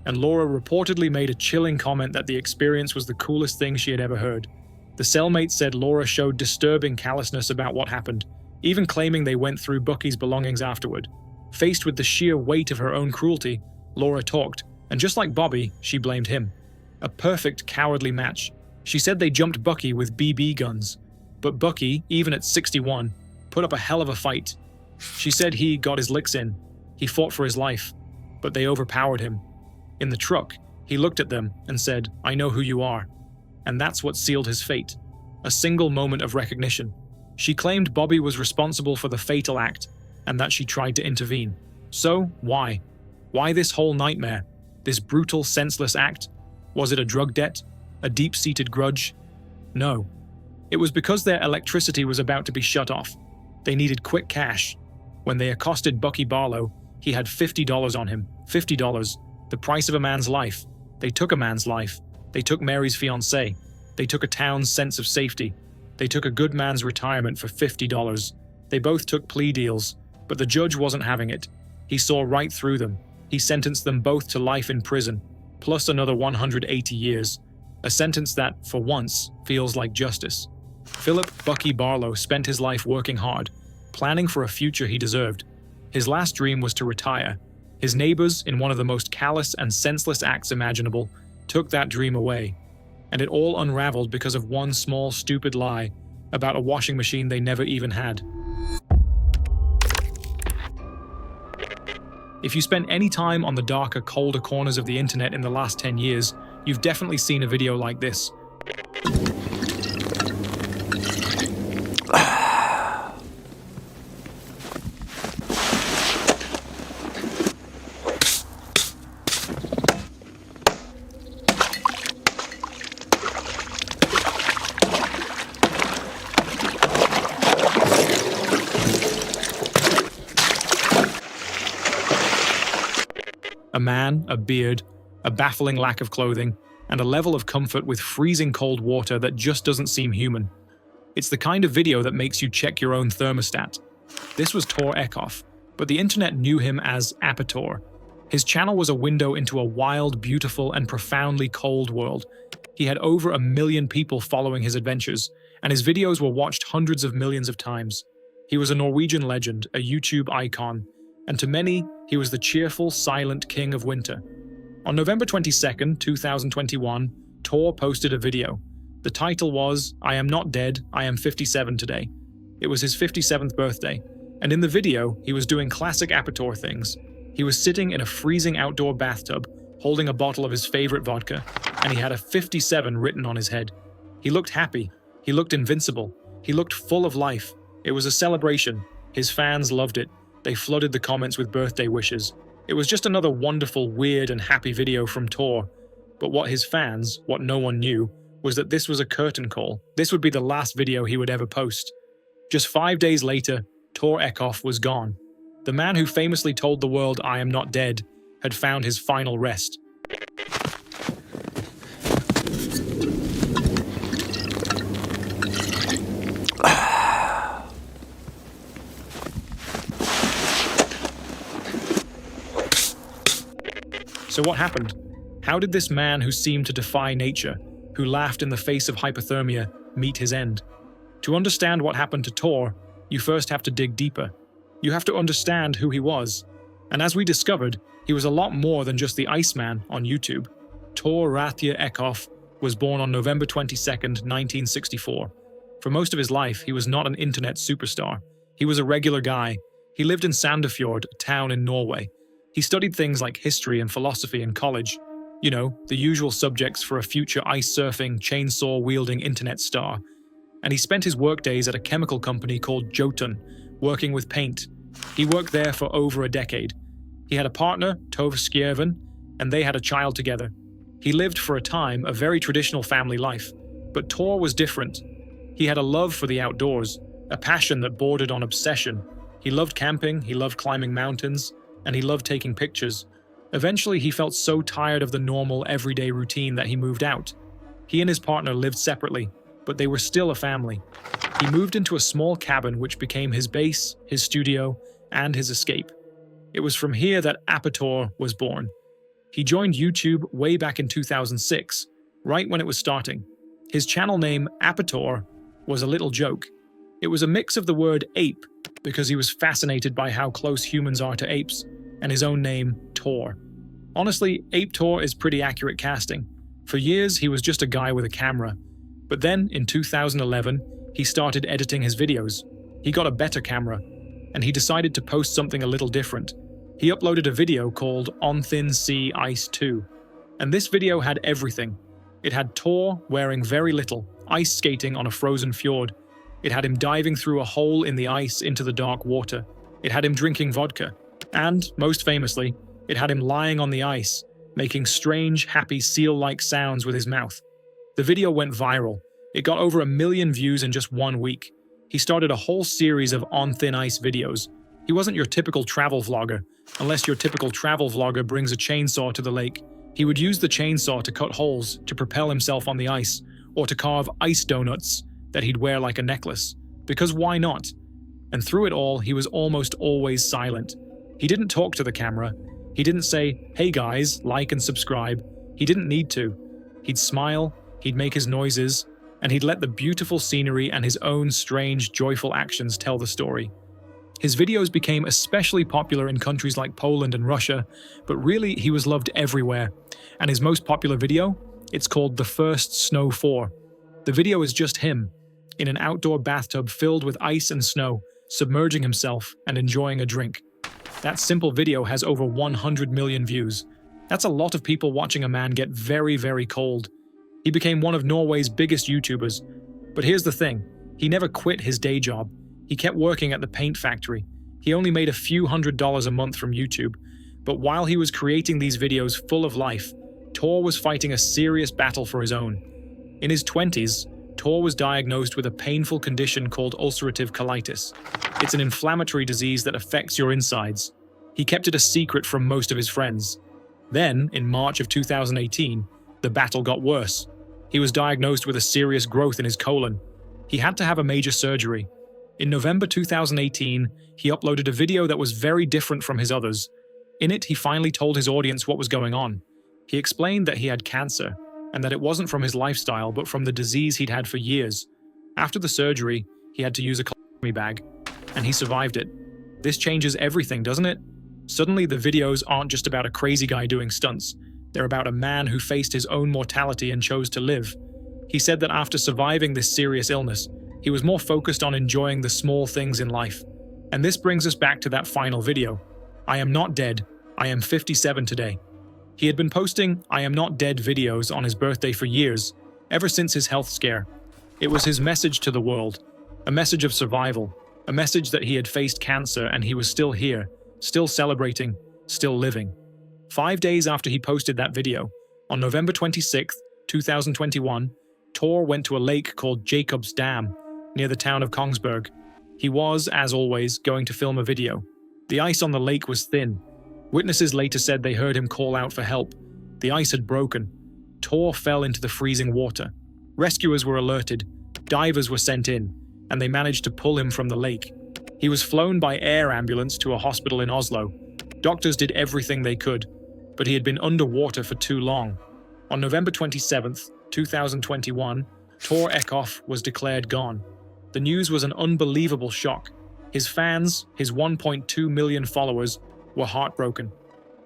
and Laura reportedly made a chilling comment that the experience was the coolest thing she had ever heard. The cellmate said Laura showed disturbing callousness about what happened, even claiming they went through Bucky's belongings afterward. Faced with the sheer weight of her own cruelty, Laura talked, and just like Bobby, she blamed him. A perfect cowardly match. She said they jumped Bucky with BB guns, but Bucky, even at 61, put up a hell of a fight. She said he got his licks in. He fought for his life, but they overpowered him. In the truck, he looked at them and said, I know who you are. And that's what sealed his fate. A single moment of recognition. She claimed Bobby was responsible for the fatal act, and that she tried to intervene. So, why? Why this whole nightmare? This brutal, senseless act? Was it a drug debt? A deep-seated grudge? No. It was because their electricity was about to be shut off. They needed quick cash. When they accosted Bucky Barlow, he had $50 on him. $50, the price of a man's life. They took a man's life. They took Mary's fiancé. They took a town's sense of safety. They took a good man's retirement for $50. They both took plea deals, but the judge wasn't having it. He saw right through them. He sentenced them both to life in prison, plus another 180 years. A sentence that, for once, feels like justice. Philip Bucky Barlow spent his life working hard, planning for a future he deserved. His last dream was to retire. His neighbors, in one of the most callous and senseless acts imaginable, took that dream away. And it all unraveled because of one small, stupid lie about a washing machine they never even had. If you spent any time on the darker, colder corners of the internet in the last 10 years, you've definitely seen a video like this. A man, a beard, a baffling lack of clothing, and a level of comfort with freezing cold water that just doesn't seem human. It's the kind of video that makes you check your own thermostat. This was Tor Eckhoff, but the internet knew him as Apator. His channel was a window into a wild, beautiful, and profoundly cold world. He had over 1 million people following his adventures, and his videos were watched hundreds of millions of times. He was a Norwegian legend, a YouTube icon, and to many, he was the cheerful, silent king of winter. On November 22nd, 2021, Tor posted a video. The title was, "I am not dead, I am 57 today." It was his 57th birthday, and in the video, he was doing classic Apator things. He was sitting in a freezing outdoor bathtub, holding a bottle of his favorite vodka, and he had a 57 written on his head. He looked happy. He looked invincible. He looked full of life. It was a celebration. His fans loved it. They flooded the comments with birthday wishes. It was just another wonderful, weird, and happy video from Tor. But what his fans, what no one knew, was that this was a curtain call. This would be the last video he would ever post. Just 5 days later, Tor Eckhoff was gone. The man who famously told the world, "I am not dead," had found his final rest. So what happened? How did this man who seemed to defy nature, who laughed in the face of hypothermia, meet his end? To understand what happened to Tor, you first have to dig deeper. You have to understand who he was. And as we discovered, he was a lot more than just the Iceman on YouTube. Tor Rathje Eckhoff was born on November 22nd, 1964. For most of his life, he was not an internet superstar. He was a regular guy. He lived in Sandefjord, a town in Norway. He studied things like history and philosophy in college. You know, the usual subjects for a future ice-surfing, chainsaw-wielding internet star. And he spent his workdays at a chemical company called Jotun, working with paint. He worked there for over a decade. He had a partner, Tove Skjerven, and they had a child together. He lived for a time a very traditional family life, but Tor was different. He had a love for the outdoors, a passion that bordered on obsession. He loved camping, he loved climbing mountains, and he loved taking pictures. Eventually, he felt so tired of the normal, everyday routine that he moved out. He and his partner lived separately, but they were still a family. He moved into a small cabin which became his base, his studio, and his escape. It was from here that Apator was born. He joined YouTube way back in 2006, right when it was starting. His channel name, Apator, was a little joke. It was a mix of the word ape, because he was fascinated by how close humans are to apes, and his own name, Tor. Honestly, Ape Tor is pretty accurate casting. For years, he was just a guy with a camera. But then, in 2011, he started editing his videos. He got a better camera, and he decided to post something a little different. He uploaded a video called On Thin Sea Ice 2. And this video had everything. It had Tor wearing very little, ice skating on a frozen fjord. It had him diving through a hole in the ice into the dark water. It had him drinking vodka. And, most famously, it had him lying on the ice, making strange, happy seal-like sounds with his mouth. The video went viral, It got over 1 million views in just 1 week. He started a whole series of on thin ice videos. He wasn't your typical travel vlogger, unless your typical travel vlogger brings a chainsaw to the lake. He would use the chainsaw to cut holes to propel himself on the ice, or to carve ice donuts that he'd wear like a necklace. Because why not? And through it all, he was almost always silent. He didn't talk to the camera. He didn't say, "Hey guys, like and subscribe." He didn't need to. He'd smile, he'd make his noises, and he'd let the beautiful scenery and his own strange, joyful actions tell the story. His videos became especially popular in countries like Poland and Russia, but really he was loved everywhere. And his most popular video? It's called The First Snow 4. The video is just him, in an outdoor bathtub filled with ice and snow, submerging himself and enjoying a drink. That simple video has over 100 million views. That's a lot of people watching a man get very, very cold. He became one of Norway's biggest YouTubers. But here's the thing, he never quit his day job. He kept working at the paint factory. He only made a few $100s a month from YouTube. But while he was creating these videos full of life, Tor was fighting a serious battle for his own. In his 20s, Tor was diagnosed with a painful condition called ulcerative colitis. It's an inflammatory disease that affects your insides. He kept it a secret from most of his friends. Then, in March of 2018, the battle got worse. He was diagnosed with a serious growth in his colon. He had to have a major surgery. In November 2018, he uploaded a video that was very different from his others. In it, he finally told his audience what was going on. He explained that he had cancer, and that it wasn't from his lifestyle, but from the disease he'd had for years. After the surgery, he had to use a colostomy bag, and he survived it. This changes everything, doesn't it? Suddenly, the videos aren't just about a crazy guy doing stunts. They're about a man who faced his own mortality and chose to live. He said that after surviving this serious illness, he was more focused on enjoying the small things in life. And this brings us back to that final video. I am not dead. I am 57 today. He had been posting I am not dead videos on his birthday for years, ever since his health scare. It was his message to the world, a message of survival, a message that he had faced cancer and he was still here, still celebrating, still living. 5 days after he posted that video, on November 26th, 2021, Tor went to a lake called Jacob's Dam, near the town of Kongsberg. He was, as always, going to film a video. The ice on the lake was thin. Witnesses later said they heard him call out for help. The ice had broken. Tor fell into the freezing water. Rescuers were alerted. Divers were sent in, and they managed to pull him from the lake. He was flown by air ambulance to a hospital in Oslo. Doctors did everything they could, but he had been underwater for too long. On November 27th, 2021, Tor Eckhoff was declared gone. The news was an unbelievable shock. His fans, his 1.2 million followers, were heartbroken.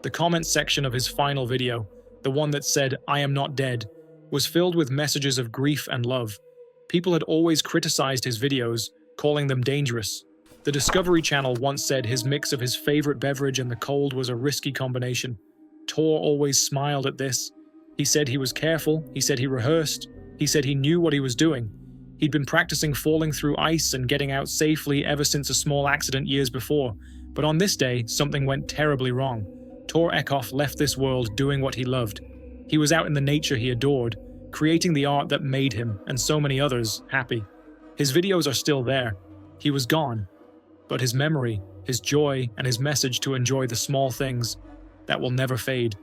The comments section of his final video, the one that said, "I am not dead," was filled with messages of grief and love. People had always criticized his videos, calling them dangerous. The Discovery Channel once said his mix of his favorite beverage and the cold was a risky combination. Tor always smiled at this. He said he was careful, he said he rehearsed, he said he knew what he was doing. He'd been practicing falling through ice and getting out safely ever since a small accident years before. But on this day, something went terribly wrong. Tor Eckhoff left this world doing what he loved. He was out in the nature he adored, creating the art that made him, and so many others, happy. His videos are still there. He was gone. But his memory, his joy, and his message to enjoy the small things, that will never fade.